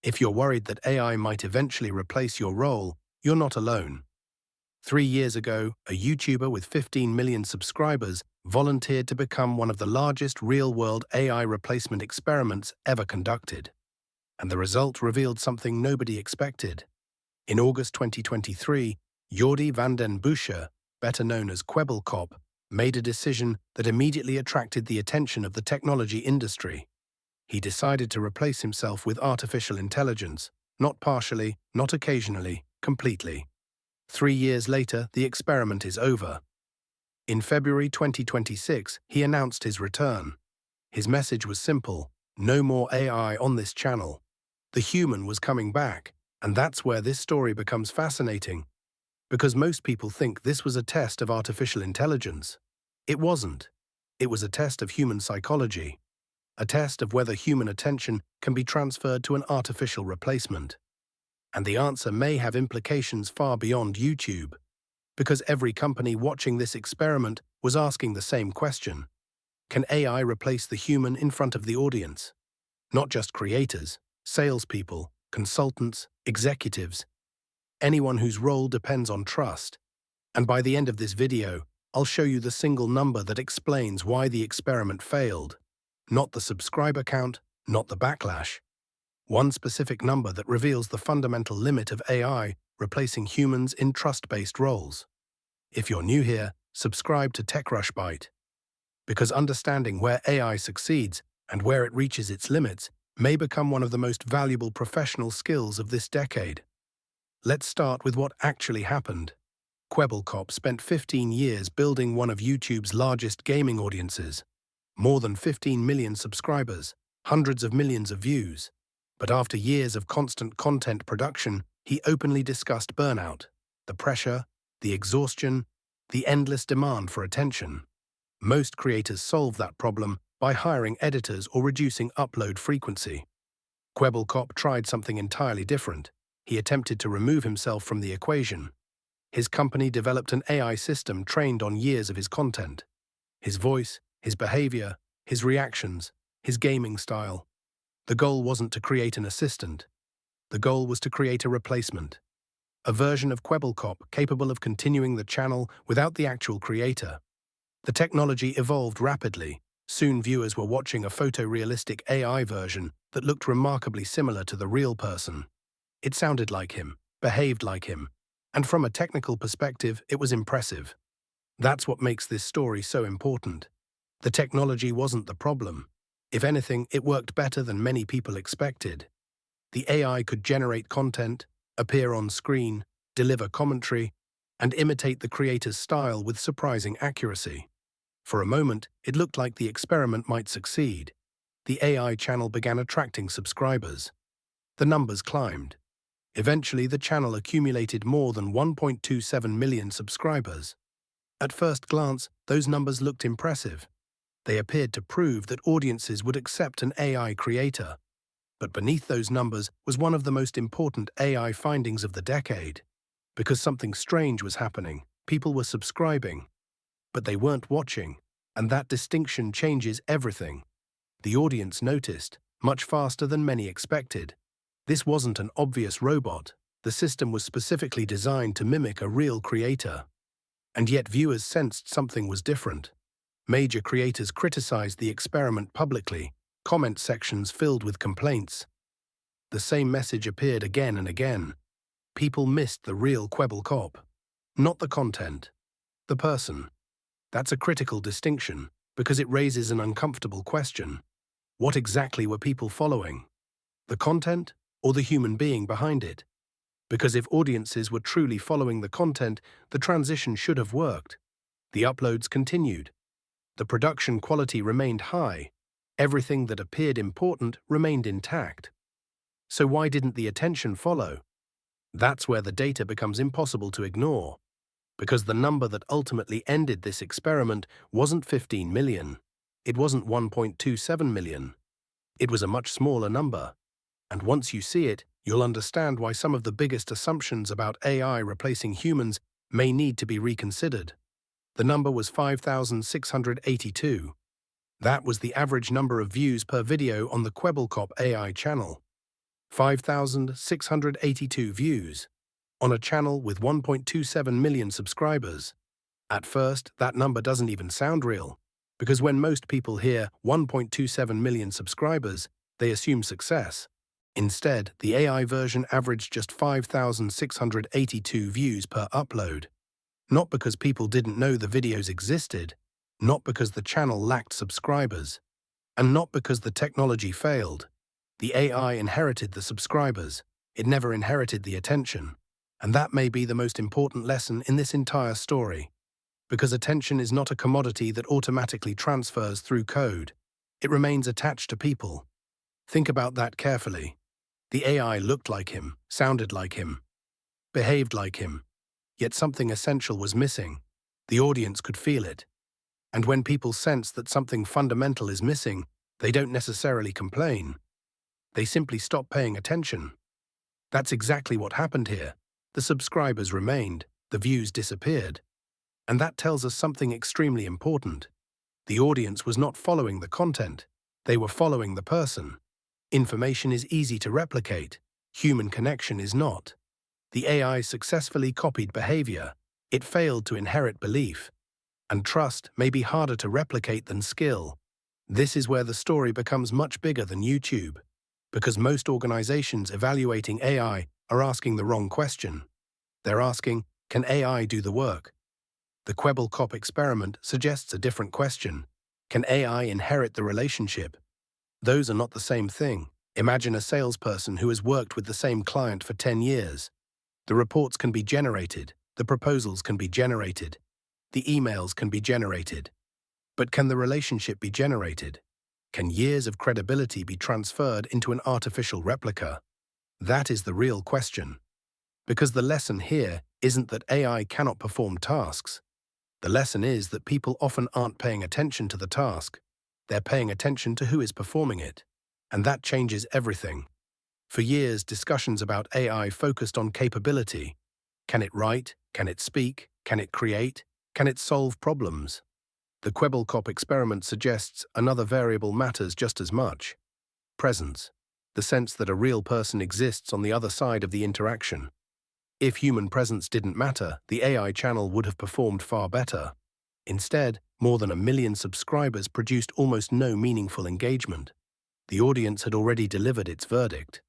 If you're worried that AI might eventually replace your role, you're not alone. 3 years ago, a YouTuber with 15 million subscribers volunteered to become one of the largest real-world AI replacement experiments ever conducted. And the result revealed something nobody expected. In August 2023, Jordi van den Busche, better known as Kwebbelkop, made a decision that immediately attracted the attention of the technology industry. He decided to replace himself with artificial intelligence, not partially, not occasionally, completely. 3 years later, the experiment is over. In February 2026, he announced his return. His message was simple: no more AI on this channel. The human was coming back, and that's where this story becomes fascinating. Because most people think this was a test of artificial intelligence. It wasn't. It was a test of human psychology. A test of whether human attention can be transferred to an artificial replacement. And the answer may have implications far beyond YouTube, because every company watching this experiment was asking the same question. Can AI replace the human in front of the audience? Not just creators, salespeople, consultants, executives, anyone whose role depends on trust. And by the end of this video, I'll show you the single number that explains why the experiment failed. Not the subscriber count, not the backlash. One specific number that reveals the fundamental limit of AI replacing humans in trust-based roles. If you're new here, subscribe to TechRushByte. Because understanding where AI succeeds and where it reaches its limits may become one of the most valuable professional skills of this decade. Let's start with what actually happened. Kwebbelkop spent 15 years building one of YouTube's largest gaming audiences. More than 15 million subscribers, hundreds of millions of views. But after years of constant content production, he openly discussed burnout, the pressure, the exhaustion, the endless demand for attention. Most creators solve that problem by hiring editors or reducing upload frequency. Kwebbelkop tried something entirely different. He attempted to remove himself from the equation. His company developed an AI system trained on years of his content. His voice, his behavior, his reactions, his gaming style. The goal wasn't to create an assistant. The goal was to create a replacement. A version of Kwebbelkop capable of continuing the channel without the actual creator. The technology evolved rapidly. Soon viewers were watching a photorealistic AI version that looked remarkably similar to the real person. It sounded like him, behaved like him, and from a technical perspective, it was impressive. That's what makes this story so important. The technology wasn't the problem. If anything, it worked better than many people expected. The AI could generate content, appear on screen, deliver commentary, and imitate the creator's style with surprising accuracy. For a moment, it looked like the experiment might succeed. The AI channel began attracting subscribers. The numbers climbed. Eventually, the channel accumulated more than 1.27 million subscribers. At first glance, those numbers looked impressive. They appeared to prove that audiences would accept an AI creator. But beneath those numbers was one of the most important AI findings of the decade. Because something strange was happening, people were subscribing. But they weren't watching, and that distinction changes everything. The audience noticed, much faster than many expected. This wasn't an obvious robot. The system was specifically designed to mimic a real creator. And yet viewers sensed something was different. Major creators criticized the experiment publicly, comment sections filled with complaints. The same message appeared again and again. People missed the real Kwebbelkop. Not the content. The person. That's a critical distinction, because it raises an uncomfortable question. What exactly were people following? The content, or the human being behind it? Because if audiences were truly following the content, the transition should have worked. The uploads continued. The production quality remained high. Everything that appeared important remained intact. So why didn't the attention follow? That's where the data becomes impossible to ignore. Because the number that ultimately ended this experiment wasn't 15 million. It wasn't 1.27 million. It was a much smaller number. And once you see it, you'll understand why some of the biggest assumptions about AI replacing humans may need to be reconsidered. The number was 5,682. That was the average number of views per video on the Kwebbelkop AI channel. 5,682 views, on a channel with 1.27 million subscribers. At first, that number doesn't even sound real, because when most people hear 1.27 million subscribers, they assume success. Instead, the AI version averaged just 5,682 views per upload. Not because people didn't know the videos existed, not because the channel lacked subscribers, and not because the technology failed. The AI inherited the subscribers. It never inherited the attention. And that may be the most important lesson in this entire story. Because attention is not a commodity that automatically transfers through code. It remains attached to people. Think about that carefully. The AI looked like him, sounded like him, behaved like him. Yet something essential was missing. The audience could feel it. And when people sense that something fundamental is missing, they don't necessarily complain. They simply stop paying attention. That's exactly what happened here. The subscribers remained, the views disappeared. And that tells us something extremely important. The audience was not following the content. They were following the person. Information is easy to replicate. Human connection is not. The AI successfully copied behavior. It failed to inherit belief. And trust may be harder to replicate than skill. This is where the story becomes much bigger than YouTube. Because most organizations evaluating AI are asking the wrong question. They're asking, can AI do the work? The Kwebbelkop experiment suggests a different question. Can AI inherit the relationship? Those are not the same thing. Imagine a salesperson who has worked with the same client for 10 years. The reports can be generated, the proposals can be generated, the emails can be generated. But can the relationship be generated? Can years of credibility be transferred into an artificial replica? That is the real question. Because the lesson here isn't that AI cannot perform tasks. The lesson is that people often aren't paying attention to the task. They're paying attention to who is performing it. And that changes everything. For years, discussions about AI focused on capability. Can it write? Can it speak? Can it create? Can it solve problems? The Kwebbelkop experiment suggests another variable matters just as much. Presence. The sense that a real person exists on the other side of the interaction. If human presence didn't matter, the AI channel would have performed far better. Instead, more than 1 million subscribers produced almost no meaningful engagement. The audience had already delivered its verdict.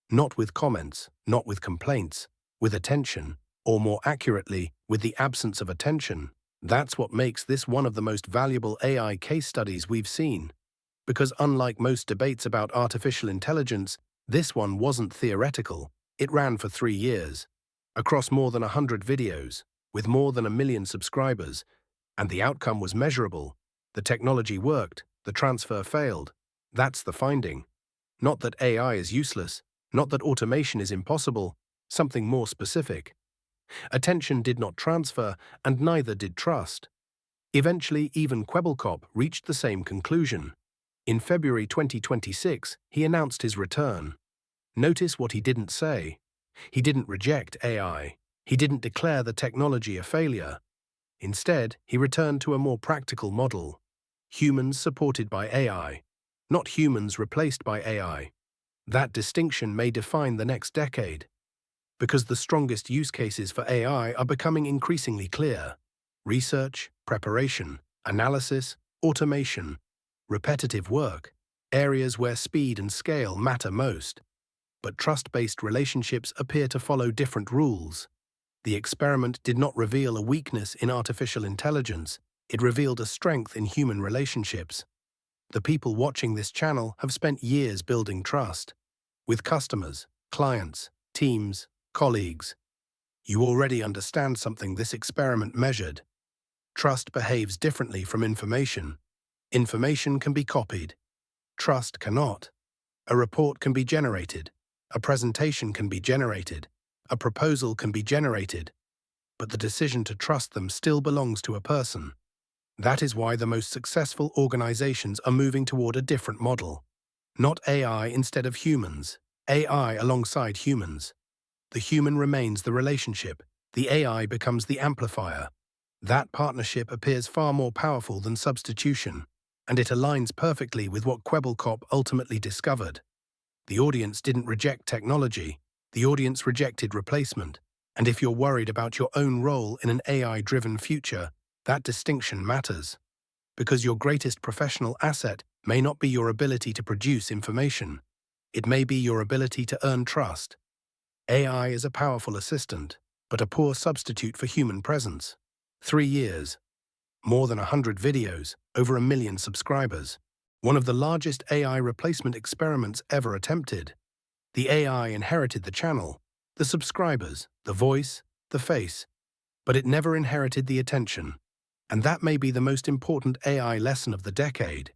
Not with comments, not with complaints, with attention, or more accurately, with the absence of attention. That's what makes this one of the most valuable AI case studies we've seen. Because unlike most debates about artificial intelligence, this one wasn't theoretical. It ran for 3 years, across more than 100 videos, with more than 1 million subscribers, and the outcome was measurable. The technology worked, the transfer failed. That's the finding. Not that AI is useless, not that automation is impossible, something more specific. Attention did not transfer, and neither did trust. Eventually, even Kwebbelkop reached the same conclusion. In February 2026, he announced his return. Notice what he didn't say. He didn't reject AI. He didn't declare the technology a failure. Instead, he returned to a more practical model. Humans supported by AI, not humans replaced by AI. That distinction may define the next decade. Because the strongest use cases for AI are becoming increasingly clear. Research, preparation, analysis, automation, repetitive work, areas where speed and scale matter most. But trust-based relationships appear to follow different rules. The experiment did not reveal a weakness in artificial intelligence, it revealed a strength in human relationships. The people watching this channel have spent years building trust. With customers, clients, teams, colleagues. You already understand something this experiment measured. Trust behaves differently from information. Information can be copied. Trust cannot. A report can be generated. A presentation can be generated. A proposal can be generated. But the decision to trust them still belongs to a person. That is why the most successful organizations are moving toward a different model. Not AI instead of humans. AI alongside humans. The human remains the relationship. The AI becomes the amplifier. That partnership appears far more powerful than substitution, and it aligns perfectly with what Kwebbelkop ultimately discovered. The audience didn't reject technology, the audience rejected replacement. And if you're worried about your own role in an AI-driven future, that distinction matters. Because your greatest professional asset may not be your ability to produce information. It may be your ability to earn trust. AI is a powerful assistant, but a poor substitute for human presence. 3 years. More than 100 videos, over 1 million subscribers. One of the largest AI replacement experiments ever attempted. The AI inherited the channel, the subscribers, the voice, the face, but it never inherited the attention. And that may be the most important AI lesson of the decade.